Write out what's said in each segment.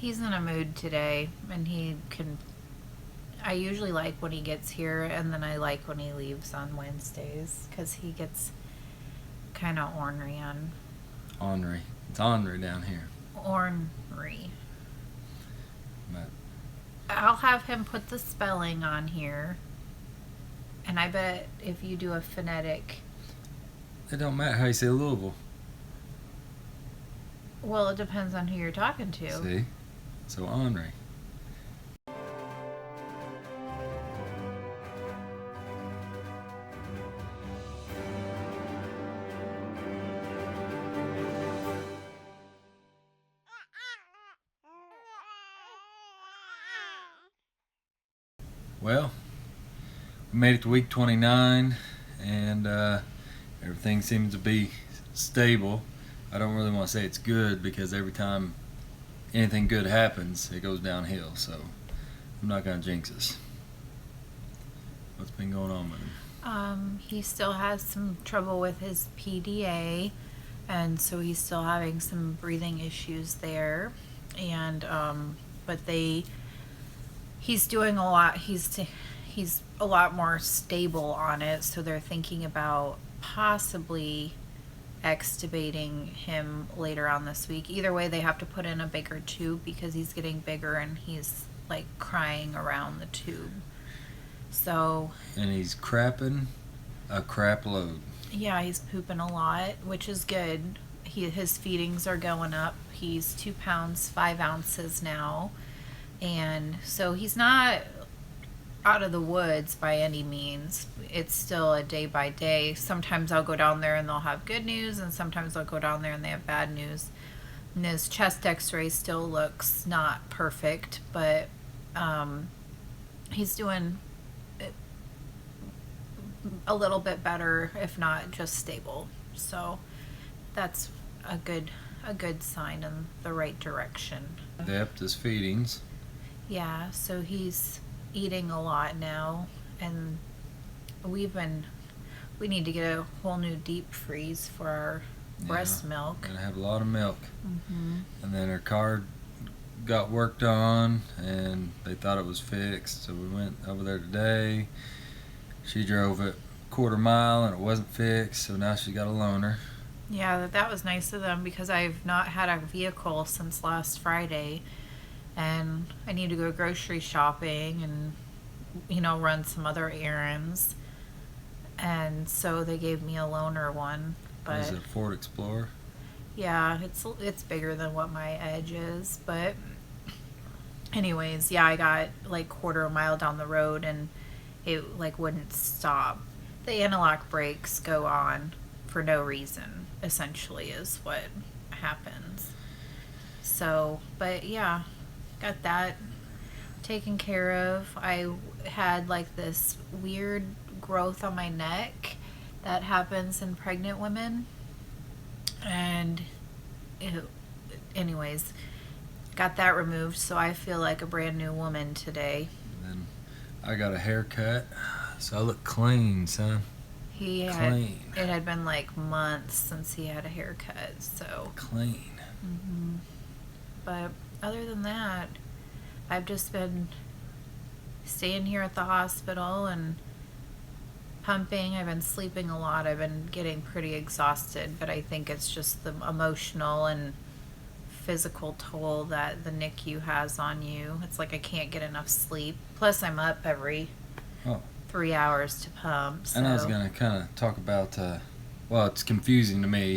He's in a mood today, and I usually like when he gets here, and then I like when he leaves on Wednesdays, because he gets kind of ornery on... Ornery. It's ornery down here. Ornery. But I'll have him put the spelling on here, and I bet if you do a phonetic... it don't matter how you say Louisville. Well, it depends on who you're talking to. See? So ornery. Well, we made it to week 29, and everything seems to be stable. I don't really want to say it's good because every time anything good happens, it goes downhill. So I'm not going to jinx us. What's been going on with him? He still has some trouble with his PDA, and so he's still having some breathing issues there. And but he's doing a lot. He's a lot more stable on it, so they're thinking about possibly extubating him later on this week. Either way, they have to put in a bigger tube because he's getting bigger and he's like crying around the tube. So, and he's crapping a crap load. Yeah, he's pooping a lot, which is good. His feedings are going up. He's 2 pounds 5 ounces now, and so he's not out of the woods by any means. It's still a day by day. Sometimes I'll go down there and they'll have good news, and sometimes I'll go down there and they have bad news. And his chest x-ray still looks not perfect, but he's doing a little bit better, if not just stable. So that's a good sign in the right direction. They upped his feedings. Yeah, so he's eating a lot now, and we need to get a whole new deep freeze for our breast milk. Gonna have a lot of milk. Mm-hmm. And then her car got worked on, and they thought it was fixed, so we went over there today. She drove it a quarter mile and it wasn't fixed, so now she got a loaner. Yeah, that was nice of them, because I've not had a vehicle since last Friday, and I need to go grocery shopping and run some other errands, and so they gave me a loaner one. But is it a Ford Explorer? Yeah, it's bigger than what my Edge is, but anyways, yeah, I got like quarter mile down the road and it like wouldn't stop. The anti-lock brakes go on for no reason, essentially, is what happens. So, but yeah, got that taken care of. I had like this weird growth on my neck that happens in pregnant women, and anyways, got that removed, so I feel like a brand new woman today. And then I got a haircut, so I look clean, son. It had been like months since he had a haircut, so clean. Mm-hmm. But other than that, I've just been staying here at the hospital and pumping. I've been sleeping a lot. I've been getting pretty exhausted, but I think it's just the emotional and physical toll that the NICU has on you. It's like I can't get enough sleep. Plus, I'm up every 3 hours to pump. So. And I was going to kind of talk about, well, it's confusing to me.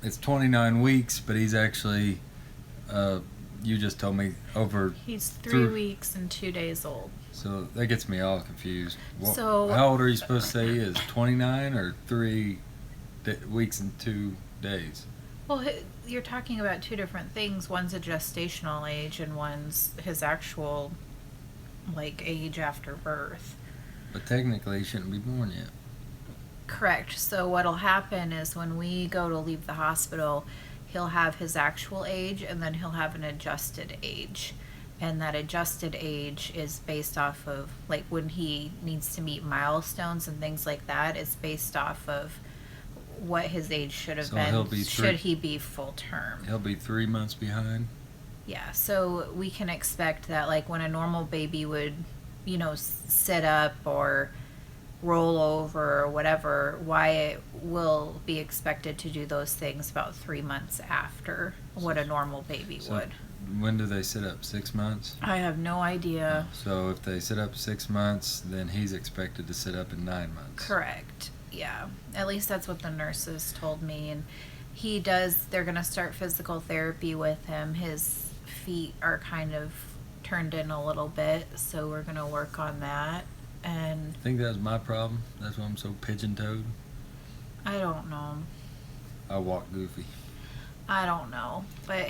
It's 29 weeks, but he's actually, you just told me, He's 3 weeks and 2 days old. So that gets me all confused. So how old are you supposed to say he is? 29 or 3 weeks and 2 days? Well, you're talking about two different things. One's a gestational age, and one's his actual, like, age after birth. But technically, he shouldn't be born yet. Correct. So what'll happen is when we go to leave the hospital, he'll have his actual age, and then he'll have an adjusted age. And that adjusted age is based off of, like, when he needs to meet milestones and things like that, it's based off of what his age should have been. Should he be full term. He'll be 3 months behind? Yeah, so we can expect that, like, when a normal baby would, sit up or roll over or whatever, Wyatt will be expected to do those things about 3 months after what a normal baby So would. when do they sit up? 6 months? I have no idea. So if they sit up 6 months, then he's expected to sit up in 9 months. Correct. Yeah. At least that's what the nurses told me. And they're going to start physical therapy with him. His feet are kind of turned in a little bit, so we're going to work on that. And I think that was my problem. That's why I'm so pigeon-toed. I don't know. I walk goofy. I don't know. But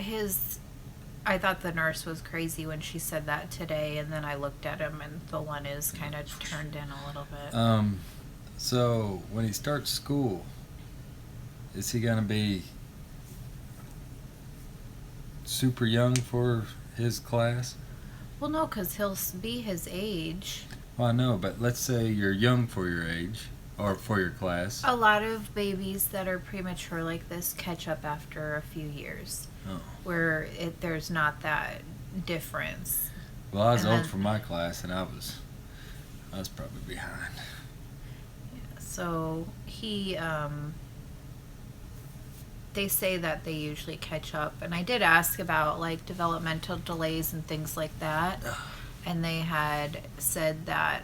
I thought the nurse was crazy when she said that today, and then I looked at him, and the one is kind of turned in a little bit. So when he starts school, is he gonna be super young for his class? Well, no, because he'll be his age. Well, I know, but let's say you're young for your age or for your class. A lot of babies that are premature like this catch up after a few years, Oh. where there's not that difference. Well, I was And old then- for my class, and I was probably behind. So they say that they usually catch up, and I did ask about like developmental delays and things like that, and they had said that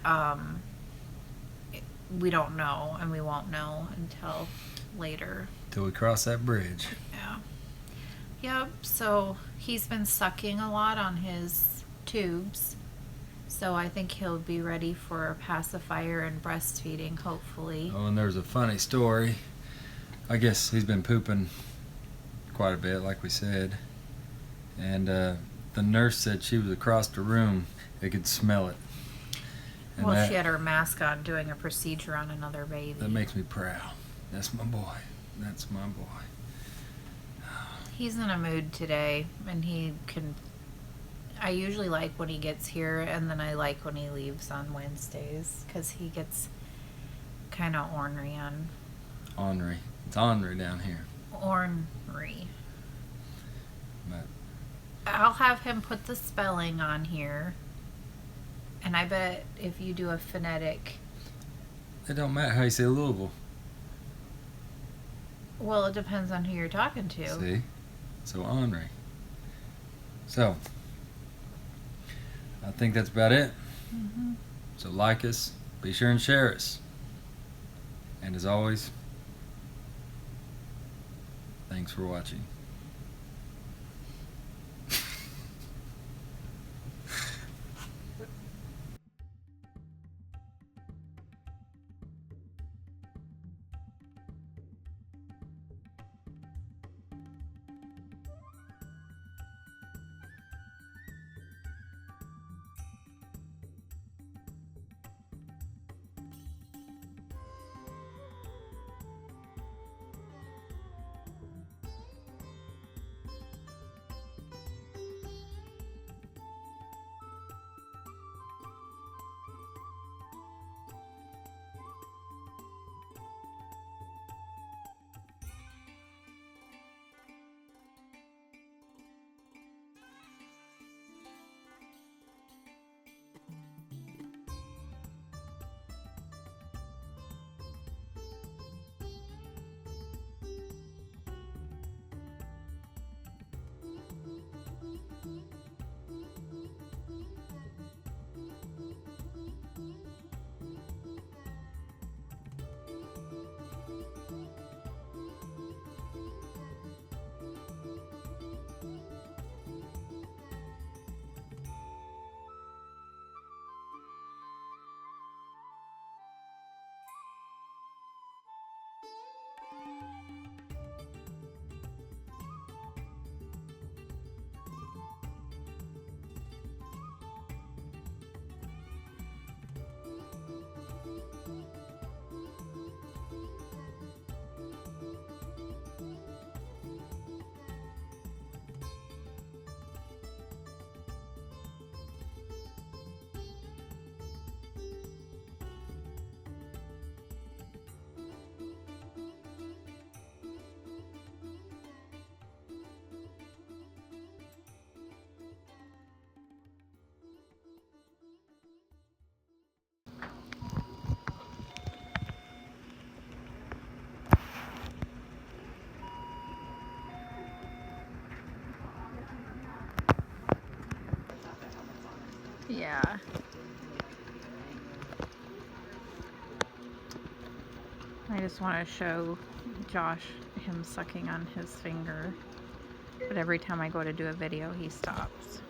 we don't know, and we won't know until later. Till we cross that bridge. Yeah. Yep. So he's been sucking a lot on his tubes. So I think he'll be ready for a pacifier and breastfeeding, hopefully. Oh, and there's a funny story. I guess he's been pooping quite a bit, like we said. And the nurse said she was across the room. They could smell it. And Well, she had her mask on doing a procedure on another baby. that makes me proud. That's my boy. That's my boy. He's in a mood today, and I usually like when he gets here, and then I like when he leaves on Wednesdays, because he gets kind of ornery on... Ornery. It's ornery down here. Ornery. But I'll have him put the spelling on here, and I bet if you do a phonetic... it don't matter how you say Louisville. Well, it depends on who you're talking to. See? So ornery. So, I think that's about it. Mm-hmm. So like us, be sure and share us. And as always, thanks for watching. Yeah. I just want to show Josh him sucking on his finger. But every time I go to do a video, he stops.